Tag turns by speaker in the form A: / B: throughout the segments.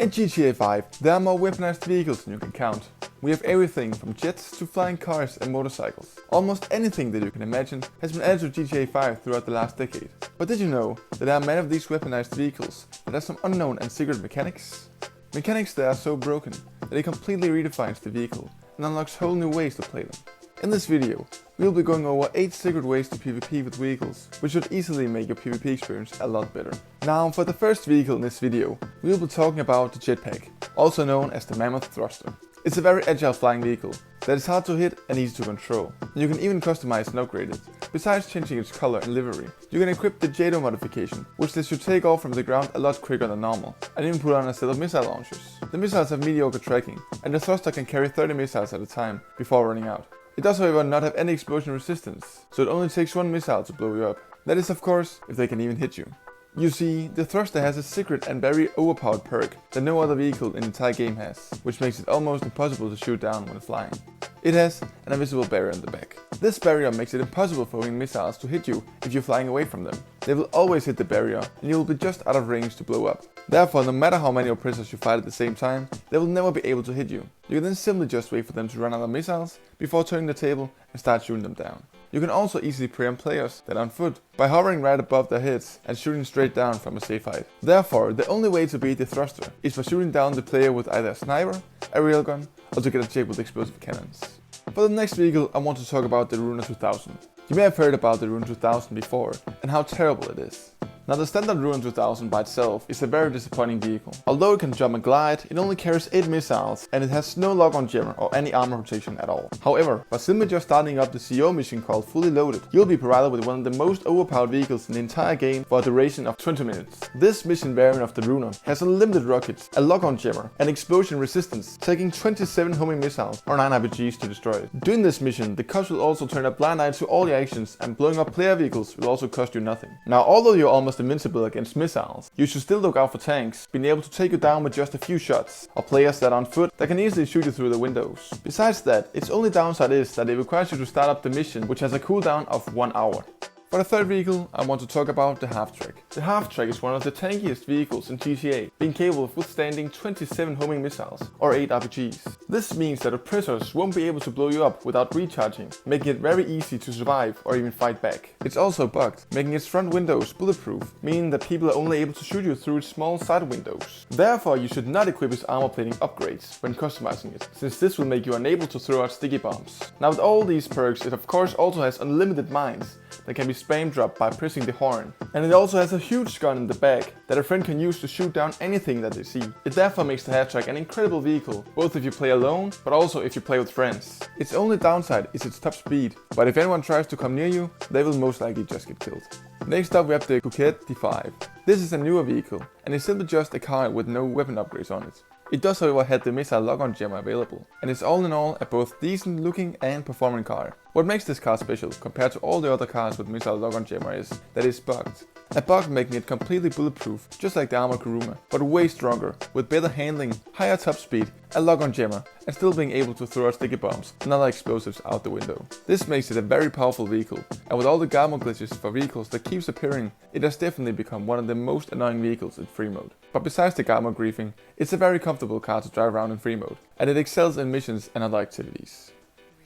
A: In GTA 5, there are more weaponized vehicles than you can count. We have everything from jets to flying cars and motorcycles. Almost anything that you can imagine has been added to GTA 5 throughout the last decade. But did you know that there are many of these weaponized vehicles that have some unknown and secret mechanics? Mechanics that are so broken that it completely redefines the vehicle and unlocks whole new ways to play them. In this video, we will be going over 8 secret ways to PvP with vehicles, which should easily make your PvP experience a lot better. Now, for the first vehicle in this video, we will be talking about the jetpack, also known as the Mammoth Thruster. It's a very agile flying vehicle that is hard to hit and easy to control. You can even customize and upgrade it. Besides changing its color and livery, you can equip the JADO modification, which lets you take off from the ground a lot quicker than normal, and even put on a set of missile launchers. The missiles have mediocre tracking, and the thruster can carry 30 missiles at a time before running out. It does however not have any explosion resistance, so it only takes one missile to blow you up. That is of course, if they can even hit you. You see, the thruster has a secret and very overpowered perk that no other vehicle in the entire game has, which makes it almost impossible to shoot down when flying. It has an invisible barrier in the back. This barrier makes it impossible for winged missiles to hit you if you're flying away from them. They will always hit the barrier and you will be just out of range to blow up. Therefore, no matter how many oppressors you fight at the same time, they will never be able to hit you. You can then simply just wait for them to run out of missiles before turning the table and start shooting them down. You can also easily preempt players that are on foot by hovering right above their heads and shooting straight down from a safe height. Therefore, the only way to beat the thruster is by shooting down the player with either a sniper, a railgun, or to get a chip with explosive cannons. For the next vehicle, I want to talk about the Ruiner 2000. You may have heard about the Ruiner 2000 before and how terrible it is. Now, the standard Ruiner 2000 by itself is a very disappointing vehicle. Although it can jump and glide, it only carries 8 missiles and it has no lock-on jammer or any armor protection at all. However, by simply just starting up the CO mission called Fully Loaded, you'll be provided with one of the most overpowered vehicles in the entire game for a duration of 20 minutes. This mission variant of the Ruiner has unlimited rockets, a lock-on jammer, and explosion resistance, taking 27 homing missiles or 9 RPGs to destroy it. During this mission, the cops will also turn a blind eye to all your actions, and blowing up player vehicles will also cost you nothing. Now, although you're almost invincible against missiles, you should still look out for tanks, being able to take you down with just a few shots, or players that are on foot that can easily shoot you through the windows. Besides that, its only downside is that it requires you to start up the mission, which has a cooldown of 1 hour. For the third vehicle, I want to talk about the Half-Track. The Half-Track is one of the tankiest vehicles in GTA, being capable of withstanding 27 homing missiles, or 8 RPGs. This means that oppressors won't be able to blow you up without recharging, making it very easy to survive or even fight back. It's also bugged, making its front windows bulletproof, meaning that people are only able to shoot you through its small side windows. Therefore, you should not equip its armor plating upgrades when customizing it, since this will make you unable to throw out sticky bombs. Now, with all these perks, it of course also has unlimited mines that can be spam dropped by pressing the horn. And it also has a huge gun in the back that a friend can use to shoot down anything that they see. It therefore makes the Half-Track an incredible vehicle, both if you play alone, but also if you play with friends. Its only downside is its top speed, but if anyone tries to come near you, they will most likely just get killed. Next up we have the Kukert D5. This is a newer vehicle, and it's simply just a car with no weapon upgrades on it. It does however have the missile lock-on jammer available, and it's all in all a both decent looking and performing car. What makes this car special compared to all the other cars with missile lock-on jammer is that it's bugged. A bug making it completely bulletproof, just like the armored Kuruma, but way stronger, with better handling, higher top speed, a lock-on jammer, and still being able to throw out sticky bombs and other explosives out the window. This makes it a very powerful vehicle, and with all the Garmo glitches for vehicles that keeps appearing, it has definitely become one of the most annoying vehicles in free mode. But besides the Garmo griefing, it's a very comfortable car to drive around in free mode, and it excels in missions and other activities.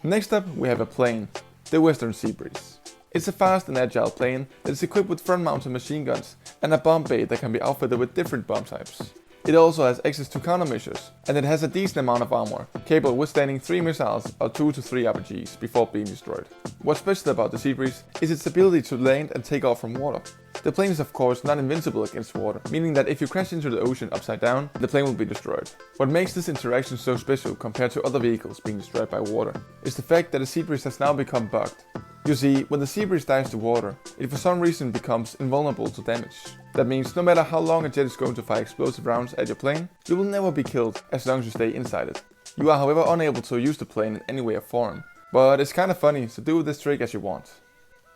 A: Next up we have a plane, the Western Sea Breeze. It's a fast and agile plane that is equipped with front-mounted machine guns and a bomb bay that can be outfitted with different bomb types. It also has access to countermeasures, and it has a decent amount of armor, capable of withstanding 3 missiles or 2 to 3 RPGs before being destroyed. What's special about the Sea Breeze is its ability to land and take off from water. The plane is of course not invincible against water, meaning that if you crash into the ocean upside down, the plane will be destroyed. What makes this interaction so special compared to other vehicles being destroyed by water is the fact that the Sea Breeze has now become bugged. You see, when the Sea Breeze dives to water, it for some reason becomes invulnerable to damage. That means no matter how long a jet is going to fire explosive rounds at your plane, you will never be killed as long as you stay inside it. You are however unable to use the plane in any way or form, but it's kinda funny, so do this trick as you want.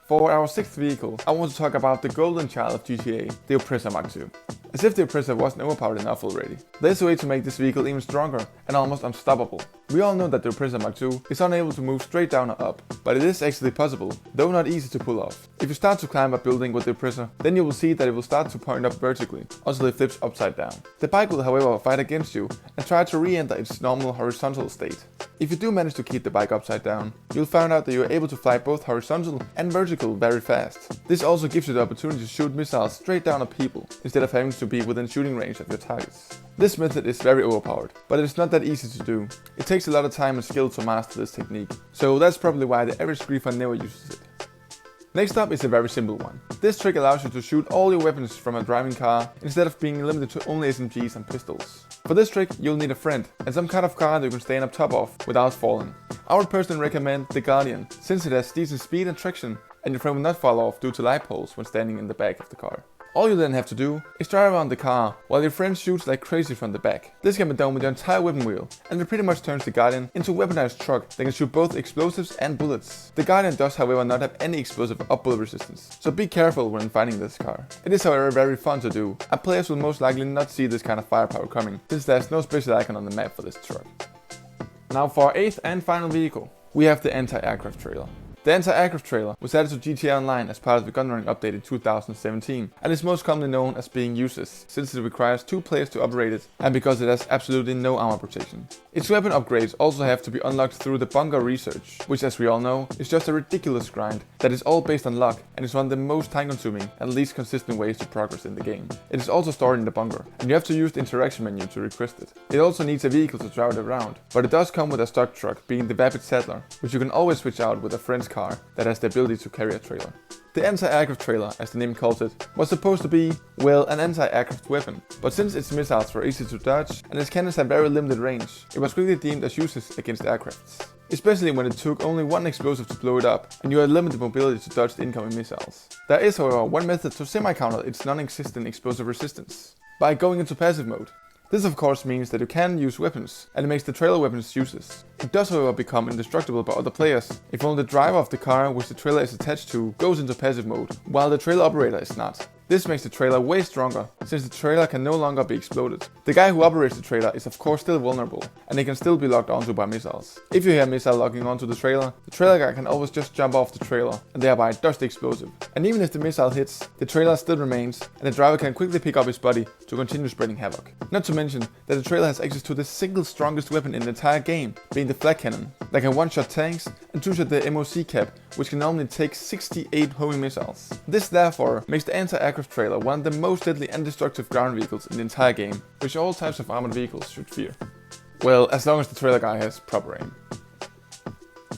A: For our 6th vehicle, I want to talk about the golden child of GTA, the Oppressor Mk II. As if the Oppressor wasn't overpowered enough already. There's a way to make this vehicle even stronger and almost unstoppable. We all know that the Oppressor Mk II is unable to move straight down or up, but it is actually possible, though not easy to pull off. If you start to climb a building with the Oppressor, then you will see that it will start to point up vertically, until it flips upside down. The bike will however fight against you and try to re-enter its normal horizontal state. If you do manage to keep the bike upside down, you'll find out that you are able to fly both horizontal and vertical very fast. This also gives you the opportunity to shoot missiles straight down at people, instead of having to be within shooting range of your targets. This method is very overpowered, but it is not that easy to do. It takes a lot of time and skill to master this technique, so that's probably why the average griefer never uses it. Next up is a very simple one. This trick allows you to shoot all your weapons from a driving car instead of being limited to only SMGs and pistols. For this trick you'll need a friend and some kind of car that you can stand up top of without falling. I would personally recommend the Guardian, since it has decent speed and traction and your friend will not fall off due to light poles when standing in the back of the car. All you then have to do is drive around the car while your friend shoots like crazy from the back. This can be done with your entire weapon wheel, and it pretty much turns the Guardian into a weaponized truck that can shoot both explosives and bullets. The Guardian does however not have any explosive or bullet resistance, so be careful when fighting this car. It is however very fun to do, and players will most likely not see this kind of firepower coming, since there's no special icon on the map for this truck. Now for our 8th and final vehicle, we have the anti-aircraft trailer. The anti-aircraft trailer was added to GTA Online as part of the gun running update in 2017 and is most commonly known as being useless since it requires 2 players to operate it and because it has absolutely no armor protection. Its weapon upgrades also have to be unlocked through the bunker research, which as we all know is just a ridiculous grind that is all based on luck and is one of the most time consuming and least consistent ways to progress in the game. It is also stored in the bunker and you have to use the interaction menu to request it. It also needs a vehicle to drive it around, but it does come with a stock truck being the Vapid Saddler, which you can always switch out with a friend's car that has the ability to carry a trailer. The anti-aircraft trailer, as the name calls it, was supposed to be, well, an anti-aircraft weapon, but since its missiles were easy to dodge and its cannons had very limited range, it was quickly deemed as useless against aircrafts. Especially when it took only one explosive to blow it up and you had limited mobility to dodge the incoming missiles. There is however one method to semi-counter its non-existent explosive resistance, by going into passive mode. This of course means that you can use weapons, and it makes the trailer weapons useless. It does however become indestructible by other players if only the driver of the car which the trailer is attached to goes into passive mode, while the trailer operator is not. This makes the trailer way stronger, since the trailer can no longer be exploded. The guy who operates the trailer is of course still vulnerable, and he can still be locked onto by missiles. If you hear a missile locking onto the trailer guy can always just jump off the trailer and thereby dodge the explosive. And even if the missile hits, the trailer still remains, and the driver can quickly pick up his body to continue spreading havoc. Not to mention that the trailer has access to the single strongest weapon in the entire game, being the flak cannon, that can one-shot tanks and two-shot the MOC cap, which can normally take 68 homing missiles. This therefore makes the anti-aircraft trailer one of the most deadly and destructive ground vehicles in the entire game, which all types of armored vehicles should fear. Well, as long as the trailer guy has proper aim.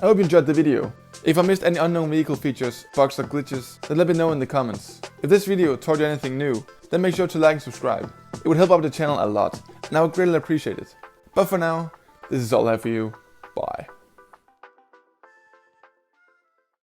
A: I hope you enjoyed the video. If I missed any unknown vehicle features, bugs or glitches, then let me know in the comments. If this video taught you anything new, then make sure to like and subscribe. It would help out the channel a lot, and I would greatly appreciate it. But for now, this is all I have for you. Bye.